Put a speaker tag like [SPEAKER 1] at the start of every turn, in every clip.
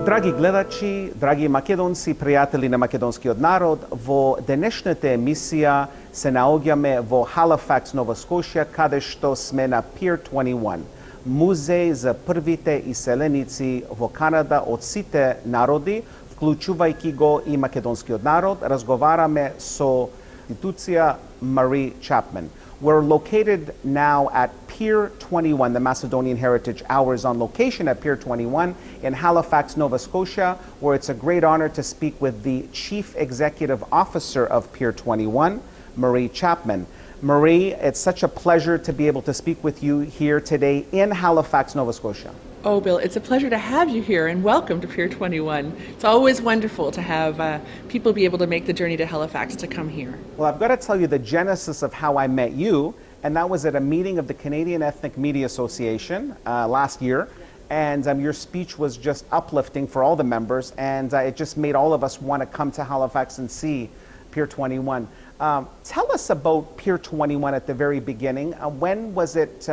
[SPEAKER 1] Dragi gledači, dragi Makedonci, prijatelji na makedonski narod, vo današnjete emisija se naogjame vo Halifax, Nova Scotia, kada što sme na Pier 21, muzej za prvite iselenici vo Kanada od site narodi, vključuvajki go i makedonski narod, razgovarame so institucija Marie Chapman. We're located now at Pier 21, the Macedonian Heritage Hour is on location at Pier 21 in Halifax, Nova Scotia, where it's a great honor to speak with the Chief Executive Officer of Pier 21, Marie Chapman. Marie, it's such a pleasure to be able to speak with you here today in Halifax, Nova Scotia.
[SPEAKER 2] Oh, Bill, it's a pleasure to have you here, and welcome to Pier 21. It's always wonderful to have people be able to make the journey to Halifax to come here.
[SPEAKER 1] Well, I've got to tell you the genesis of how I met you, and that was at a meeting of the Canadian Ethnic Media Association last year, and your speech was just uplifting for all the members, and it just made all of us want to come to Halifax and see Pier 21. Tell us about Pier 21 at the very beginning. When was it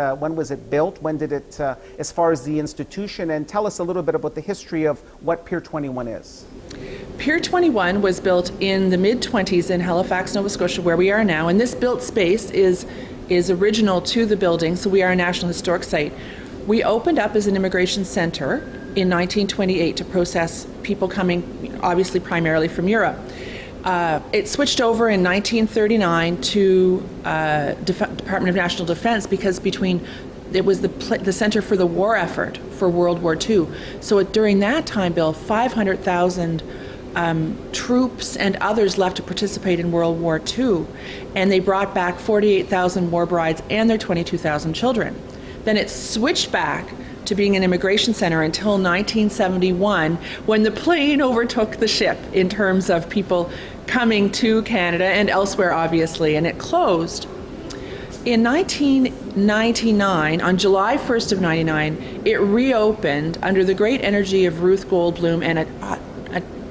[SPEAKER 1] built? When did it, as far as the institution, and tell us a little bit about the history of what Pier 21 is.
[SPEAKER 2] Pier 21 was built in the mid-20s in Halifax, Nova Scotia, where we are now, and this built space is original to the building, so we are a National Historic Site. We opened up as an immigration center in 1928 to process people coming, obviously primarily from Europe. It switched over in 1939 to Department of National Defense because it was the center for the war effort for World War II. So during that time, Bill, 500,000 troops and others left to participate in World War II, and they brought back 48,000 war brides and their 22,000 children. Then it switched back to being an immigration center until 1971, when the plane overtook the ship in terms of people coming to Canada and elsewhere, obviously, and it closed. In 1999, on July 1st of 99, it reopened under the great energy of Ruth Goldblum and an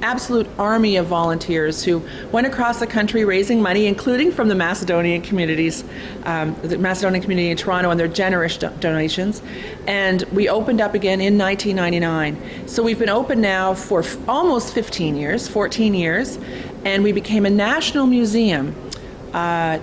[SPEAKER 2] absolute army of volunteers who went across the country raising money, including from the Macedonian communities, the Macedonian community in Toronto, and their generous donations. And we opened up again in 1999. So we've been open now for almost 15 years, 14 years, and we became a national museum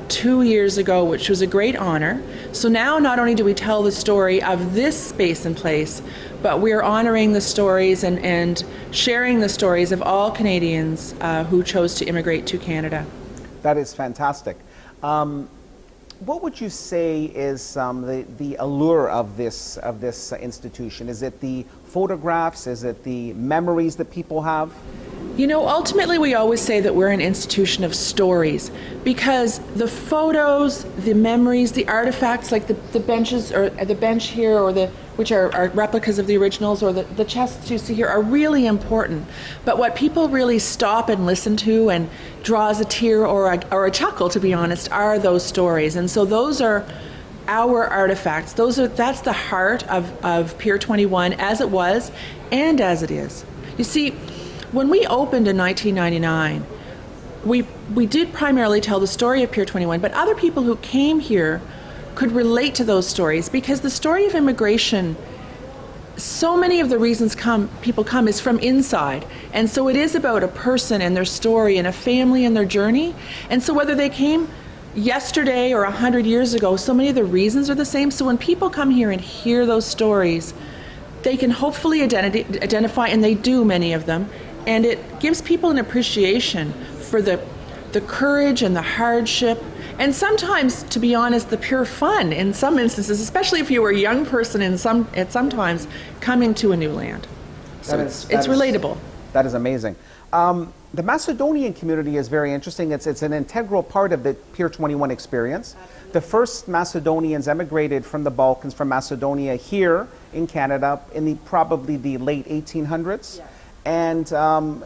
[SPEAKER 2] 2 years ago, which was a great honor. So now not only do we tell the story of this space and place, but we're honoring the stories and sharing the stories of all Canadians who chose to immigrate to Canada.
[SPEAKER 1] That is fantastic. What would you say is the allure of this institution? Is it the photographs? Is it the memories that people have?
[SPEAKER 2] You know, ultimately we always say that we're an institution of stories because the photos, the memories, the artifacts like the benches or the bench here or which are replicas of the originals, or the chests you see here are really important. But what people really stop and listen to and draws a tear or a chuckle, to be honest, are those stories. And so those are our artifacts. That's the heart of Pier 21 as it was and as it is. You see, when we opened in 1999, we did primarily tell the story of Pier 21, but other people who came here could relate to those stories because the story of immigration, so many of the reasons people come is from inside. And so it is about a person and their story and a family and their journey. And so whether they came yesterday or 100 years ago, so many of the reasons are the same. So when people come here and hear those stories, they can hopefully identify, and they do, many of them, and it gives people an appreciation for the courage and the hardship, and sometimes, to be honest, the pure fun in some instances, especially if you were a young person at sometimes coming to a new land. So it's relatable.
[SPEAKER 1] That is amazing. The Macedonian community is very interesting. It's an integral part of the Pier 21 experience. Absolutely. The first Macedonians emigrated from the Balkans, from Macedonia, here in Canada in probably the late 1800s. Yes. And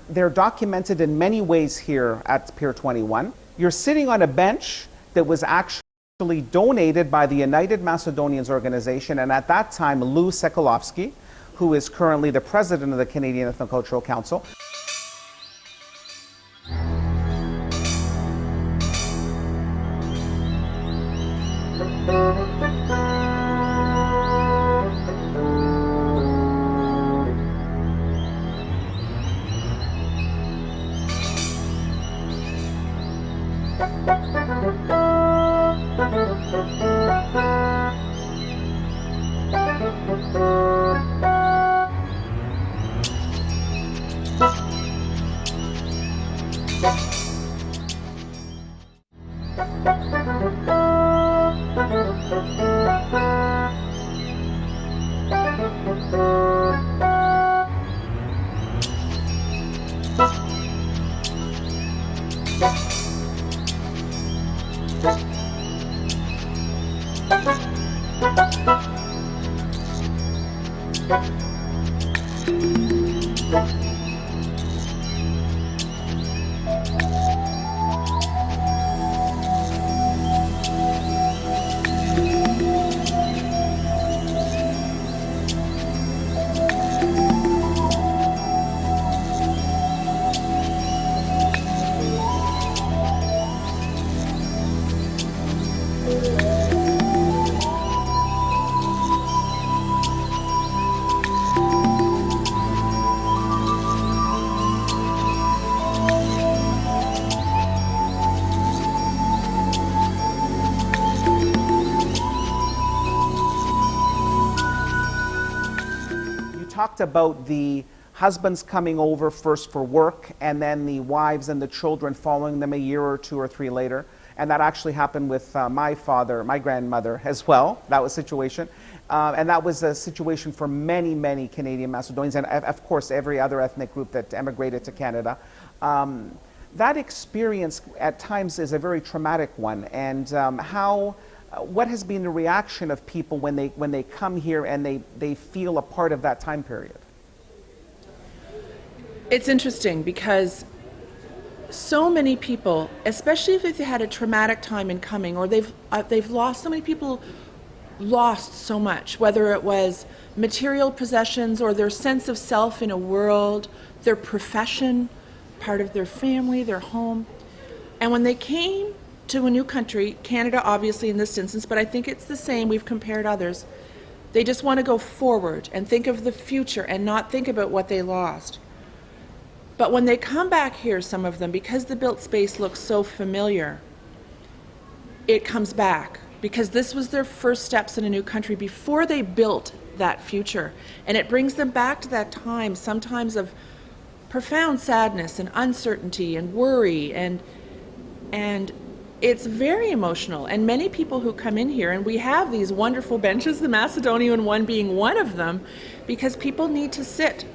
[SPEAKER 1] they're documented in many ways here at Pier 21. You're sitting on a bench that was actually donated by the United Macedonians organization, and at that time, Lucic Olefsky, who is currently the president of the Canadian Ethnocultural Council. Talked about the husbands coming over first for work and then the wives and the children following them a year or two or three later. And that actually happened with my grandmother as well. That was a situation. And that was a situation for many, many Canadian Macedonians and of course every other ethnic group that emigrated to Canada. That experience at times is a very traumatic one. And what has been the reaction of people when they come here and they feel a part of that time period?
[SPEAKER 2] It's interesting because so many people, especially if they've had a traumatic time in coming, or they've lost, so many people lost so much, whether it was material possessions or their sense of self in a world, their profession, part of their family, their home. And when they came to a new country, Canada obviously in this instance, but I think it's the same, we've compared others, they just want to go forward and think of the future and not think about what they lost. But when they come back here, some of them, because the built space looks so familiar, it comes back because this was their first steps in a new country before they built that future. And it brings them back to that time, sometimes of profound sadness and uncertainty and worry, and it's very emotional. And many people who come in here, and we have these wonderful benches, the Macedonian one being one of them, because people need to sit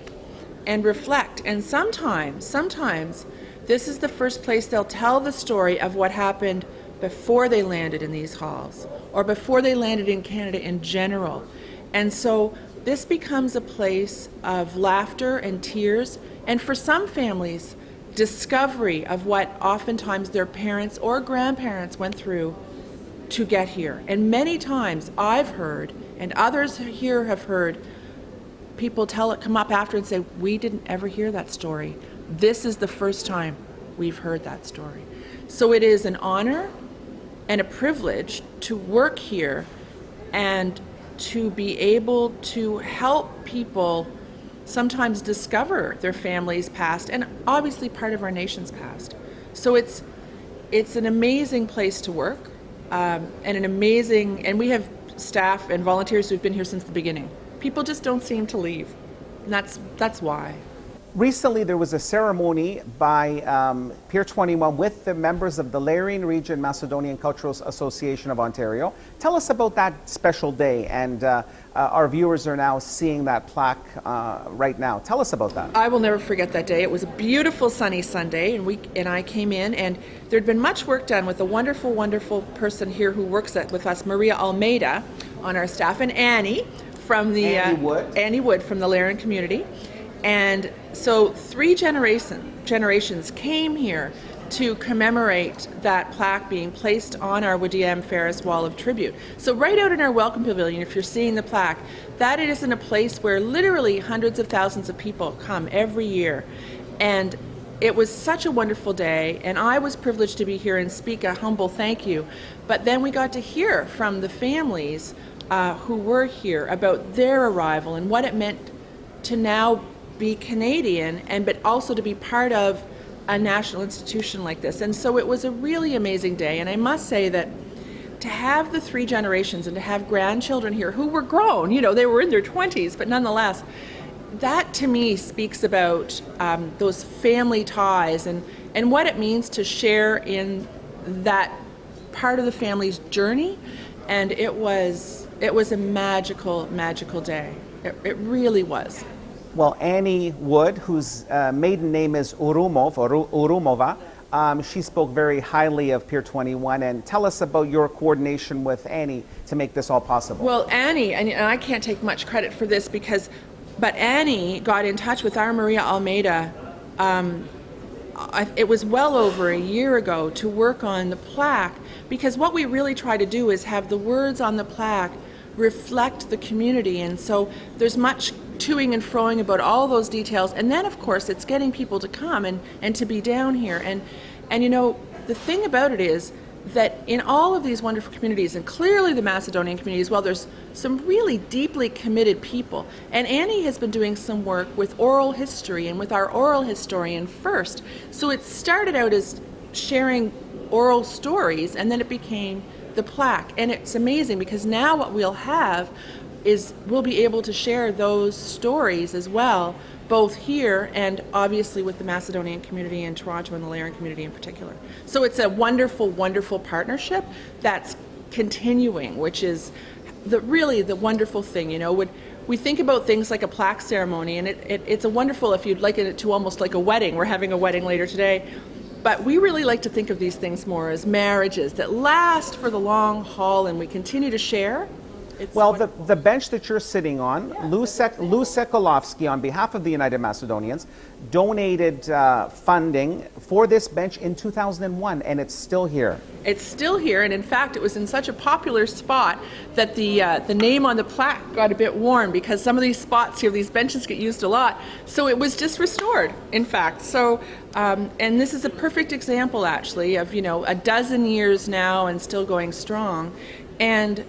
[SPEAKER 2] and reflect. And sometimes this is the first place they'll tell the story of what happened before they landed in these halls or before they landed in Canada in general. And so this becomes a place of laughter and tears, and for some families, discovery of what oftentimes their parents or grandparents went through to get here. And many times I've heard, and others here have heard, people come up after and say, we didn't ever hear that story. This is the first time we've heard that story. So it is an honor and a privilege to work here and to be able to help people sometimes discover their family's past and obviously part of our nation's past. So it's an amazing place to work, and we have staff and volunteers who've been here since the beginning. People just don't seem to leave, and that's why.
[SPEAKER 1] Recently, there was a ceremony by Pier 21 with the members of the Lerin Region Macedonian Cultural Association of Ontario. Tell us about that special day, and our viewers are now seeing that plaque right now. Tell us about that.
[SPEAKER 2] I will never forget that day. It was a beautiful sunny Sunday, and I came in, and there'd been much work done with a wonderful, wonderful person here who works with us, Maria Almeida, on our staff, and Annie from the Annie Wood from the Lerin community. And so 3 generations came here to commemorate that plaque being placed on our Woodiam Ferris Wall of Tribute. So right out in our Welcome Pavilion, if you're seeing the plaque, that is in a place where literally hundreds of thousands of people come every year. And it was such a wonderful day, and I was privileged to be here and speak a humble thank you. But then we got to hear from the families who were here about their arrival and what it meant to now be Canadian, but also to be part of a national institution like this. And so it was a really amazing day, and I must say that to have the 3 generations and to have grandchildren here who were grown, they were in their 20s, but nonetheless, that to me speaks about those family ties and what it means to share in that part of the family's journey. And it was a magical day. It really was.
[SPEAKER 1] Well, Annie Wood, whose maiden name is Urumova, she spoke very highly of Pier 21. And tell us about your coordination with Annie to make this all possible.
[SPEAKER 2] Well, Annie, and I can't take much credit for this but Annie got in touch with our Maria Almeida. It was well over a year ago to work on the plaque, because what we really try to do is have the words on the plaque reflect the community, and so there's much toing and froing about all those details, and then of course it's getting people to come and to be down here, and the thing about it is that in all of these wonderful communities, and clearly the Macedonian community as well, there's some really deeply committed people. And Annie has been doing some work with oral history and with our oral historian first. So it started out as sharing oral stories, and then it became the plaque. And it's amazing because now what we'll have is we'll be able to share those stories as well, both here and obviously with the Macedonian community in Toronto and the Lerin community in particular. So it's a wonderful, wonderful partnership that's continuing, which is really the wonderful thing. When we think about things like a plaque ceremony, and it's a wonderful, if you'd like it to almost like a wedding, we're having a wedding later today, but we really like to think of these things more as marriages that last for the long haul and we continue to share.
[SPEAKER 1] Well, the bench that you're sitting on, Lucic Olefsky, on behalf of the United Macedonians, donated funding for this bench in 2001, and it's still here.
[SPEAKER 2] It's still here, and in fact, it was in such a popular spot that the name on the plaque got a bit worn, because some of these spots here, these benches get used a lot. So it was just restored, in fact. So, and this is a perfect example, actually, of a dozen years now and still going strong, and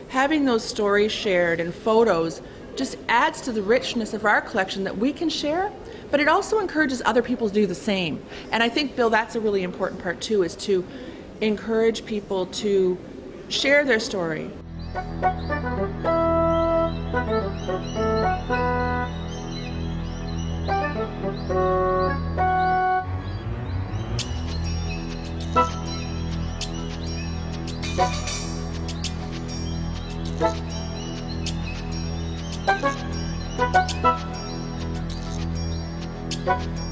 [SPEAKER 2] having those stories shared and photos just adds to the richness of our collection that we can share, but it also encourages other people to do the same. And I think, Bill, that's a really important part too, is to encourage people to share their story. Thank you.